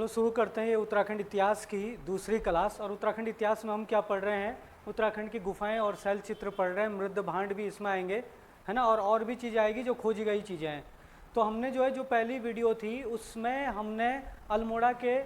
शुरू करते हैं ये उत्तराखंड इतिहास की दूसरी क्लास। और उत्तराखंड इतिहास में हम क्या पढ़ रहे हैं, उत्तराखंड की गुफाएं और शैल चित्र पढ़ रहे हैं। मृद भांड भी इसमें आएंगे, है ना, और भी चीज़ें आएगी जो खोजी गई चीज़ें हैं। तो हमने जो पहली वीडियो थी उसमें हमने अल्मोड़ा के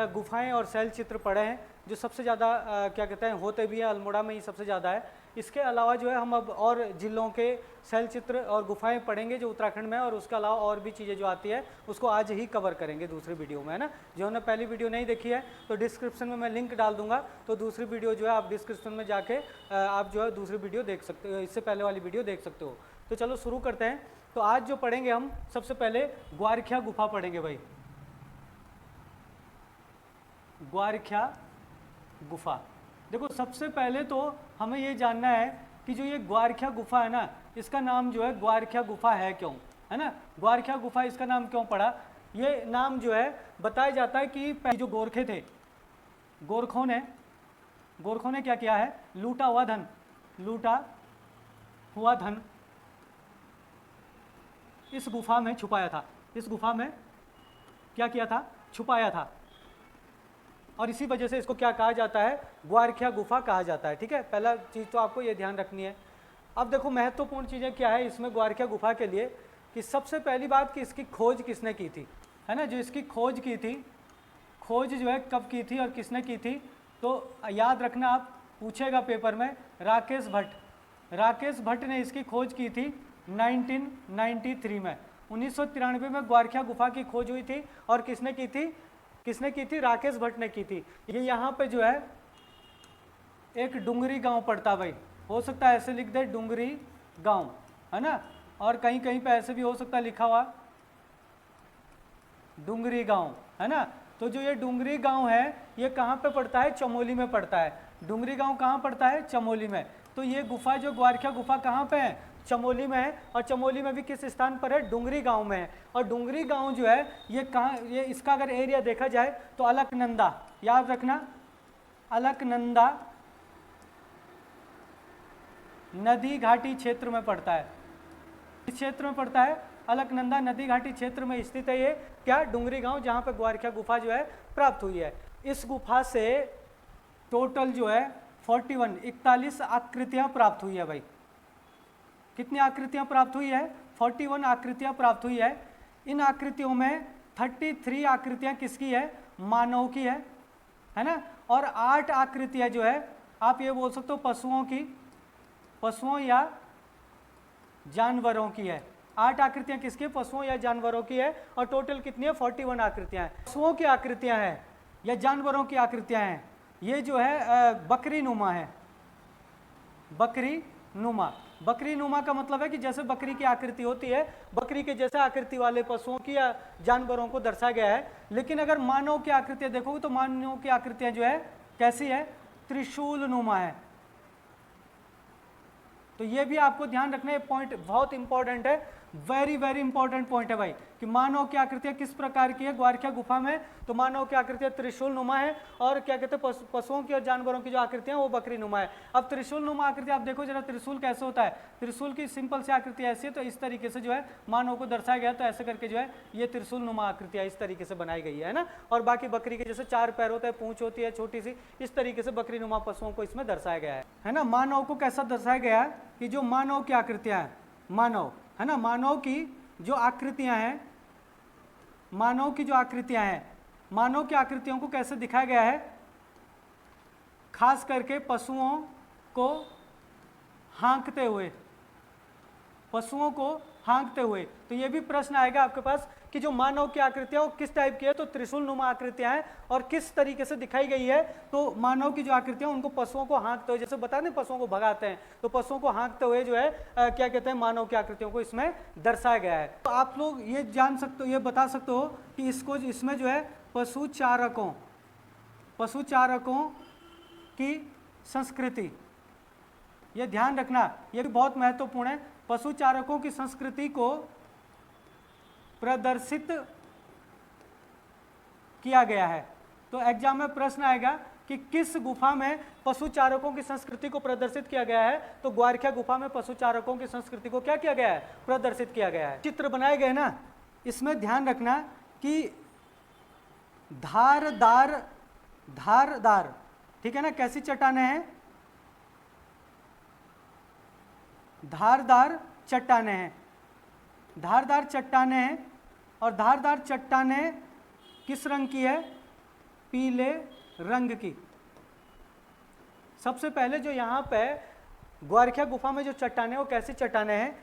गुफाएं और शैल चित्र पढ़े हैं, जो सबसे ज़्यादा क्या कहते हैं होते भी हैं, अल्मोड़ा में ही सबसे ज़्यादा है। इसके अलावा हम अब और जिलों के शैल चित्र और गुफाएं पढ़ेंगे जो उत्तराखंड में है, और उसके अलावा और भी चीज़ें जो आती है उसको आज ही कवर करेंगे दूसरी वीडियो में, है ना। जो हमने पहली वीडियो नहीं देखी है तो डिस्क्रिप्शन में मैं लिंक डाल दूंगा, तो दूसरी वीडियो आप डिस्क्रिप्शन में जाके आप दूसरी वीडियो देख सकते हो, इससे पहले वाली वीडियो देख सकते हो। तो चलो शुरू करते हैं। तो आज जो पढ़ेंगे हम, सबसे पहले ग्वारख्या गुफा पढ़ेंगे भाई। ग्वारख्या गुफा, देखो सबसे पहले तो हमें ये जानना है कि जो ये ग्वारख्या गुफा है ना, इसका नाम ग्वारख्या गुफा है क्यों, है ना। ग्वारख्या गुफा इसका नाम क्यों पड़ा, ये नाम बताया जाता है कि जो गोरखे थे, गोरखों ने क्या किया है, लूटा हुआ धन इस गुफा में छुपाया था। इस गुफा में क्या किया था, छुपाया था, और इसी वजह से इसको क्या कहा जाता है, ग्वारख्या गुफा कहा जाता है। ठीक है, पहला चीज़ तो आपको ये ध्यान रखनी है। अब देखो महत्वपूर्ण चीज़ें क्या है इसमें ग्वारख्या गुफा के लिए, कि सबसे पहली बात कि इसकी खोज किसने की थी, है ना। जो इसकी खोज की थी, खोज कब की थी और किसने की थी, तो याद रखना, आप पूछेगा पेपर में, राकेश भट्ट ने इसकी खोज की थी 1993 में। 1993 में ग्वारख्या गुफा की खोज हुई थी, और किसने की थी, राकेश भट्ट ने की थी। ये यहाँ पे एक डुंगरी गांव पड़ता भाई, हो सकता है ऐसे लिख दे डुंगरी गांव, है ना, और कहीं कहीं पे ऐसे भी हो सकता है लिखा हुआ डुंगरी गांव, है ना। तो जो ये डुंगरी गांव है ये कहाँ पे पड़ता है, चमोली में पड़ता है। डुंगरी गांव कहाँ पड़ता है, चमोली में। तो ये गुफा ग्वारख्या गुफा कहाँ पे है, चमोली में है। और चमोली में भी किस स्थान पर है, डुंगरी गांव में है। और डुंगरी गांव ये कहाँ, ये इसका अगर एरिया देखा जाए तो अलकनंदा, याद रखना, अलकनंदा नदी घाटी क्षेत्र में पड़ता है। इस क्षेत्र में पड़ता है, अलकनंदा नदी घाटी क्षेत्र में स्थित है ये क्या, डुंगरी गांव, जहाँ पे ग्वारख्या गुफा प्राप्त हुई है। इस गुफा से टोटल 41 आकृतियां प्राप्त हुई है भाई। कितनी आकृतियां प्राप्त हुई है, 41 आकृतियां प्राप्त हुई है। इन आकृतियों में 33 आकृतियां किसकी है, मानव की है ना। और 8 आकृतियां आप ये बोल सकते हो पशुओं या जानवरों की है। 8 आकृतियां किसकी, पशुओं या जानवरों की है। और टोटल कितनी है, 41 आकृतियां हैं। पशुओं की आकृतियां हैं या जानवरों की आकृतियां हैं, ये बकरी नुमा है। बकरी नुमा का मतलब है कि जैसे बकरी की आकृति होती है, बकरी के जैसे आकृति वाले पशुओं की या जानवरों को दर्शाया गया है। लेकिन अगर मानव की आकृतियां देखोगे तो मानव की आकृतियां कैसी है, त्रिशूल नुमा है। तो ये भी आपको ध्यान रखना है, पॉइंट बहुत इंपॉर्टेंट है, वेरी वेरी इंपॉर्टेंट पॉइंट है भाई, कि मानव की आकृतियां किस प्रकार की है ग्वारख्या गुफा में। तो मानव की आकृतियां त्रिशूल नुमा है, और क्या कहते हैं पशुओं की और जानवरों की जो आकृतियां वो बकरी नुमा है। अब त्रिशूल नुमा आकृति आप देखो जरा, त्रिशूल कैसे होता है, त्रिशूल की सिंपल सी आकृति ऐसी है, तो इस तरीके से मानव को दर्शाया गया। तो ऐसे करके ये त्रिशूल नुमा आकृतियां इस तरीके से बनाई गई है ना। और बाकी बकरी के जैसे 4 पैर होता है, पूंछ होती है छोटी सी, इस तरीके से बकरी नुमा पशुओं को इसमें दर्शाया गया है ना। मानव को कैसा दर्शाया गया है, कि जो मानव की आकृतियां हैं, मानव, है ना, मानव की जो आकृतियां हैं, मानव की आकृतियों को कैसे दिखाया गया है, खास करके पशुओं को हाँकते हुए। तो ये भी प्रश्न आएगा आपके पास कि जो मानव की आकृतियां वो किस टाइप की है, तो त्रिशूल नुमा आकृतियां हैं, और किस तरीके से दिखाई गई है, तो मानव की जो आकृतियां उनको पशुओं को हाँकते हुए, जैसे बताते हैं पशुओं को भगाते हैं, तो पशुओं को हाँकते हुए क्या कहते हैं, मानव की आकृतियों को इसमें दर्शाया गया है। तो आप लोग ये जान सकते हो, ये बता सकते हो कि इसमें पशुचारकों की संस्कृति, ये ध्यान रखना, ये भी बहुत महत्वपूर्ण है। पशुचारकों की संस्कृति को प्रदर्शित किया गया है। तो एग्जाम में प्रश्न आएगा कि किस गुफा में पशुचारकों की संस्कृति को प्रदर्शित किया गया है, तो ग्वारख्या गुफा में पशुचारकों की संस्कृति को क्या किया गया है, प्रदर्शित किया गया है। चित्र बनाए गए ना, इसमें ध्यान रखना कि धारदार, धारदार, ठीक है ना, कैसी चट्टानें हैं, धारदार चट्टानें हैं, धारदार चट्टानें हैं। और धारदार चट्टानें किस रंग की है, पीले रंग की। सबसे पहले जो यहाँ पे ग्वारखिया गुफा में जो चट्टानें, वो कैसी चट्टानें हैं,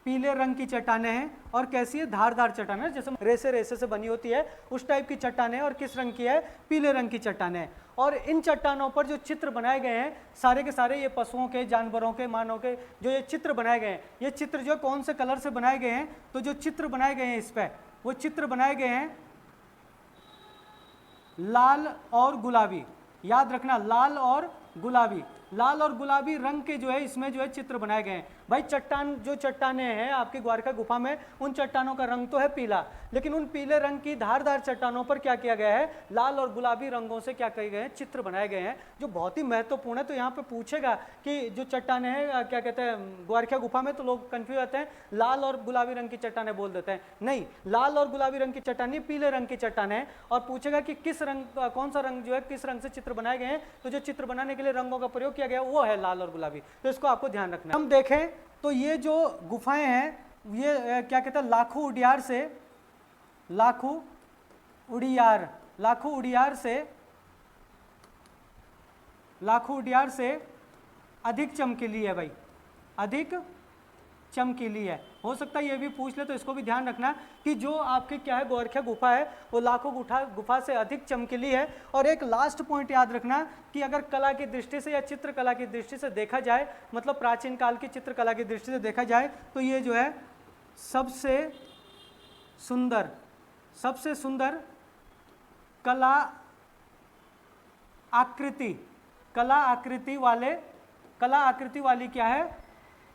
पीले रंग की चट्टानें हैं। और कैसी है, धारदार चट्टानें, जैसे रेसे रेसे से बनी होती है उस टाइप की चट्टानें। और किस रंग की है, पीले रंग की चट्टानें हैं। और इन चट्टानों पर जो चित्र बनाए गए हैं सारे के सारे ये पशुओं के, जानवरों के, मानव के जो ये चित्र बनाए गए हैं, ये चित्र जो कौन से कलर से बनाए गए हैं, तो जो चित्र बनाए गए हैं इस पर, वो चित्र बनाए गए हैं लाल और गुलाबी। याद रखना, लाल और गुलाबी, लाल और गुलाबी रंग के जो है इसमें जो है चित्र बनाए गए हैं। भाई चट्टान, जो चट्टानें हैं आपकी ग्वारखा गुफा में, उन चट्टानों का रंग तो है पीला, लेकिन उन पीले रंग की धारदार चट्टानों पर क्या किया गया है, लाल और गुलाबी रंगों से क्या किए गए हैं, चित्र बनाए गए हैं, जो बहुत ही महत्वपूर्ण है। तो यहाँ पे पूछेगा कि जो चट्टानें हैं क्या कहते हैं ग्वारखा गुफा में, तो लोग कंफ्यूज होते हैं, लाल और गुलाबी रंग की चट्टानें बोल देते हैं। नहीं, लाल और गुलाबी रंग की चट्टानें पीले रंग की चट्टानें हैं। और पूछेगा कि किस रंग, कौन सा रंग जो है, किस रंग से चित्र बनाए गए हैं, तो जो चित्र बनाने के लिए रंगों का प्रयोग किया गया वो है लाल और गुलाबी। तो इसको आपको ध्यान रखना है। हम देखें तो ये जो गुफाएं हैं ये क्या कहते हैं, लाखों उड़ियार से, लाखों उड़ियार, लाखों उड़ियार से, लाखों उड़ियार से अधिक चमकीली है भाई, अधिक चमकीली है। हो सकता है ये भी पूछ ले, तो इसको भी ध्यान रखना कि जो आपकी क्या है ग्वारखिया गुफा है वो लाखों गुफा से अधिक चमकीली है। और एक लास्ट पॉइंट याद रखना कि अगर कला की दृष्टि से या चित्रकला की दृष्टि से देखा जाए, मतलब प्राचीन काल की चित्रकला की दृष्टि से देखा जाए, तो ये जो है सबसे सुंदर, सबसे सुंदर कला आकृति, कला आकृति वाले, कला आकृति वाली क्या है,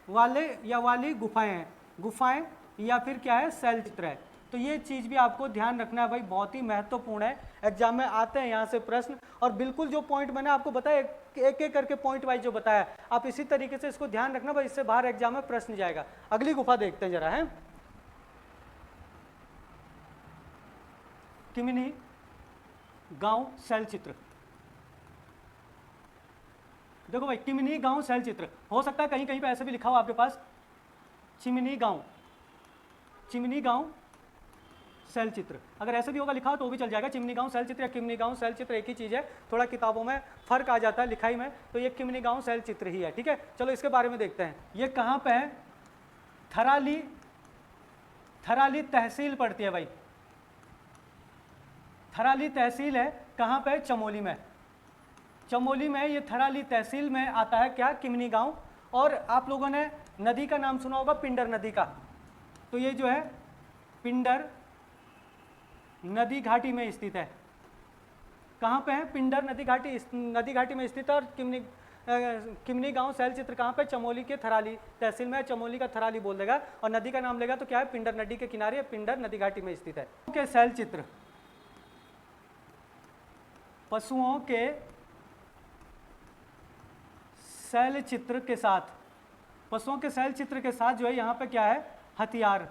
वाले या वाली गुफाएं हैं, गुफाएं या फिर क्या है, शैल चित्र है। तो ये चीज़ भी आपको ध्यान रखना है भाई, बहुत ही महत्वपूर्ण है। एग्जाम में आते हैं यहाँ से प्रश्न, और बिल्कुल जो पॉइंट मैंने आपको बताया एक एक करके पॉइंट वाइज जो बताया, आप इसी तरीके से इसको ध्यान रखना भाई, इससे बाहर एग्जाम में प्रश्न जाएगा। अगली गुफा देखते हैं जरा, है किमिनी गांव शैल चित्र। देखो भाई, किमिनी गांव शैल चित्र, हो सकता है कहीं कहीं पे ऐसे भी लिखा हो आपके पास चिमिनी गांव, चिमिनी गांव शैल चित्र, अगर ऐसे भी होगा लिखा हो तो भी चल जाएगा। चिमनी गांव शैल चित्र या किमिनी गांव शैल चित्र एक ही चीज़ है, थोड़ा किताबों में फर्क आ जाता है लिखाई में, तो ये किमिनी गांव शैल चित्र ही है। ठीक है, चलो इसके बारे में देखते हैं। ये कहाँ पे है, थराली, थराली तहसील पड़ती है भाई, थराली तहसील है, कहाँ पे, चमोली में, चमोली में ये थराली तहसील में आता है क्या, किमिनी गांव। और आप लोगों ने नदी का नाम सुना होगा, पिंडर नदी का, तो ये जो है पिंडर नदी घाटी में स्थित है। कहाँ पे है, पिंडर नदी घाटी, नदी घाटी में स्थित है। और किमिनी गांव शैल चित्र कहाँ पे, चमोली के थराली तहसील में, चमोली का थराली बोल देगा, और नदी का नाम लेगा तो क्या है, पिंडर नदी के किनारे, पिंडर नदी घाटी में स्थित है। के शैल चित्र, पशुओं के शैल चित्र के साथ, पशुओं के शैल चित्र के साथ जो है यहाँ पे क्या है, हथियार,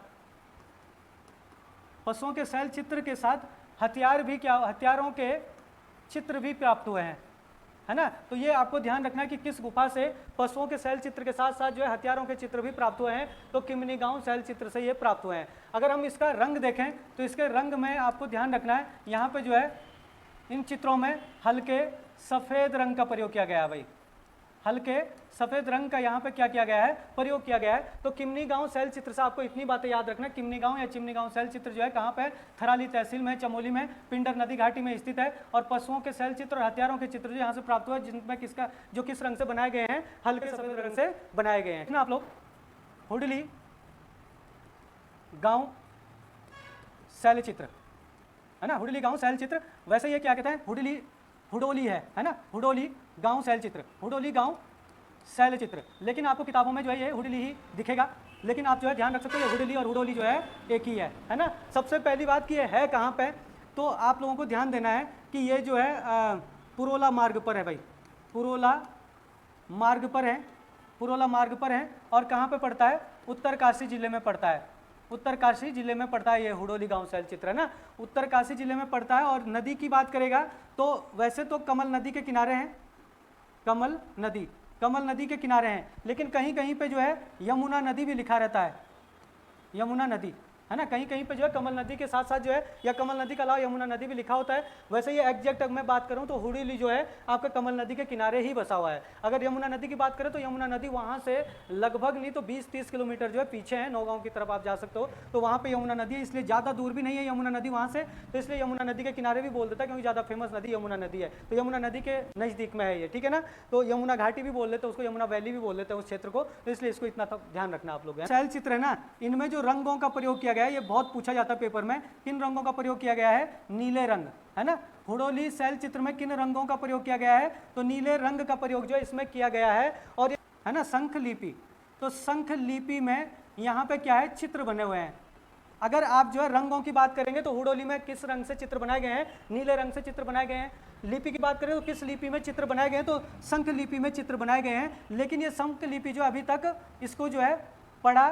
पशुओं के शैल चित्र के साथ हथियार भी, क्या, हथियारों के चित्र भी प्राप्त हुए हैं, है ना। तो ये आपको ध्यान रखना है कि किस गुफा से पशुओं के शैल चित्र के साथ साथ जो है हथियारों के चित्र भी प्राप्त हुए हैं, तो किमिनी गांव शैल चित्र से ये प्राप्त हुए हैं। अगर हम इसका रंग देखें तो इसके रंग में आपको ध्यान रखना है, यहाँ पे जो है इन चित्रों में हल्के सफ़ेद रंग का प्रयोग किया गया है भाई, हल्के सफ़ेद रंग का यहाँ पे क्या किया गया है, प्रयोग किया गया है। तो किमिनी गांव शैल चित्र से आपको इतनी बातें याद रखना, किमिनी गांव या चिमनी गांव शैल चित्र जो है कहाँ पे, थराली तहसील में, चमोली में, पिंडर नदी घाटी में स्थित है। और पशुओं के शैल चित्र और हथियारों के चित्र जो यहाँ से प्राप्त हुआ, जिनमें किसका, जो किस रंग से बनाए गए हैं, हल्के सफ़ेद रंग से बनाए गए हैं। आप लोग हुडली गाँव शैल चित्र, है ना, हुडली गाँव शैल चित्र। वैसे ये क्या कहते हैं, हुडोली है ना, हुडोली गांव शैल चित्र, हुडोली गांव शैल चित्र। लेकिन आपको किताबों में जो है ये हुडली ही दिखेगा, लेकिन आप जो है ध्यान रख सकते हो ये हुडली और हुडोली जो है एक ही है ना। सबसे पहली बात कि ये है कहाँ पे, तो आप लोगों को ध्यान देना है कि ये जो है पुरोला मार्ग पर है भाई, पुरोला मार्ग पर है, पुरोला मार्ग पर है। और कहाँ पे पड़ता है, उत्तरकाशी जिले में पड़ता है, उत्तरकाशी जिले में पड़ता है, ये हुडोली गांव शैल चित्र है ना, उत्तरकाशी जिले में पड़ता है। और नदी की बात करेगा तो वैसे तो कमल नदी के किनारे हैं, कमल नदी के किनारे हैं, लेकिन कहीं कहीं पे जो है यमुना नदी भी लिखा रहता है, यमुना नदी है ना, कहीं कहीं पे जो है कमल नदी के साथ साथ जो है या कमल नदी के अलावा यमुना नदी भी लिखा होता है। वैसे ये एग्जैक्ट अगर मैं बात करूं तो हुडोली जो है आपका कमल नदी के किनारे ही बसा हुआ है। अगर यमुना नदी की बात करें तो यमुना नदी वहां से लगभग नहीं तो 20-30 किलोमीटर जो है पीछे है, नौगांव की तरफ आप जा सकते हो, तो वहाँ पे यमुना नदी है, इसलिए ज़्यादा दूर भी नहीं है यमुना नदी वहाँ से, तो इसलिए यमुना नदी के किनारे भी बोल देता है, क्योंकि ज़्यादा फेमस नदी यमुना नदी है, तो यमुना नदी के नज़दीक में है ये, ठीक है ना। तो यमुना घाटी भी बोल देते हैं उसको, यमुना वैली भी बोल देते हैं उस क्षेत्र को, तो इसलिए इसको इतना ध्यान रखना आप लोग। शैल चित्र है ना, इनमें जो रंगों का प्रयोग किया गया है ये बहुत पूछा जाता है पेपर में, किन रंगों का प्रयोग किया गया है, नीले रंग, है ना। हुडोली शैल चित्र में किन रंगों का प्रयोग किया गया है, तो नीले रंग का प्रयोग जो है इसमें किया गया है। और है ना शंख लिपि, तो शंख लिपि में यहाँ पे क्या है, चित्र बने हुए हैं। अगर आप जो है रंगों की बात करेंगे तो हुडोली में किस रंग से चित्र बनाए गए हैं, नीले रंग से चित्र बनाए गए हैं। लिपि की बात करें तो किस लिपि में चित्र बनाए गए हैं, तो शंख लिपि में चित्र बनाए गए हैं। लेकिन ये शंख लिपि जो अभी तक इसको जो है पढ़ा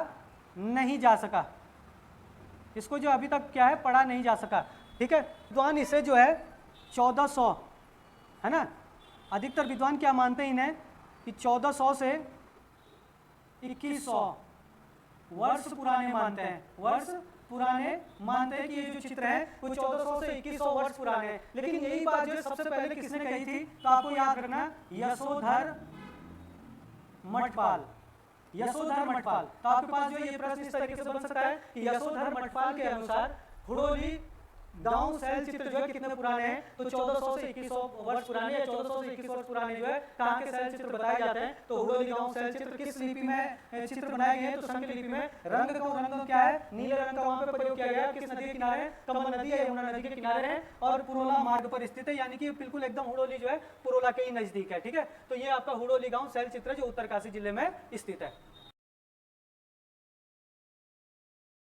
नहीं जा सका, इसको जो अभी तक क्या है पढ़ा नहीं जा सका, ठीक है। विद्वान इसे जो है 1400, है ना, अधिकतर विद्वान क्या मानते हैं इन्हें कि 1400 से 2100 वर्ष पुराने मानते हैं, वर्ष पुराने मानते हैं कि ये जो चित्र है वो 1400 से 2100 वर्ष पुराने हैं। लेकिन यही बात जो है सबसे पहले किसने कही थी, तो आपको याद रखना, यशोधर मठपाल, यशोधर मठपाल। तो आपके पास जो ये प्रश्न इस तरीके से बन सकता है कि यशोधर मठपाल के अनुसार हुडोली गांव शैल चित्र जो है कितने पुराने हैं, तो 1400 से 2100 वर्ष पुराने, या 1400 से 2100 वर्ष पुराने जो है कहाँ के शैल चित्र बताए जाते हैं, तो हुडोली गांव शैल चित्र किस लिपि में चित्र बनाए गए हैं, तो शंख लिपि में। रंग क्या है, नीले रंग का वहां पे प्रयोग किया गया है। किस नदी के किनारे है, कमल नदी है, यमुना नदी के किनारे है, और पुरोला मार्ग पर स्थित है, यानी कि बिल्कुल एकदम हुडोली जो है पुरोला के ही नजदीक है, ठीक है। तो ये आपका हुडोली गांव शैल चित्र जो उत्तरकाशी जिले में स्थित है।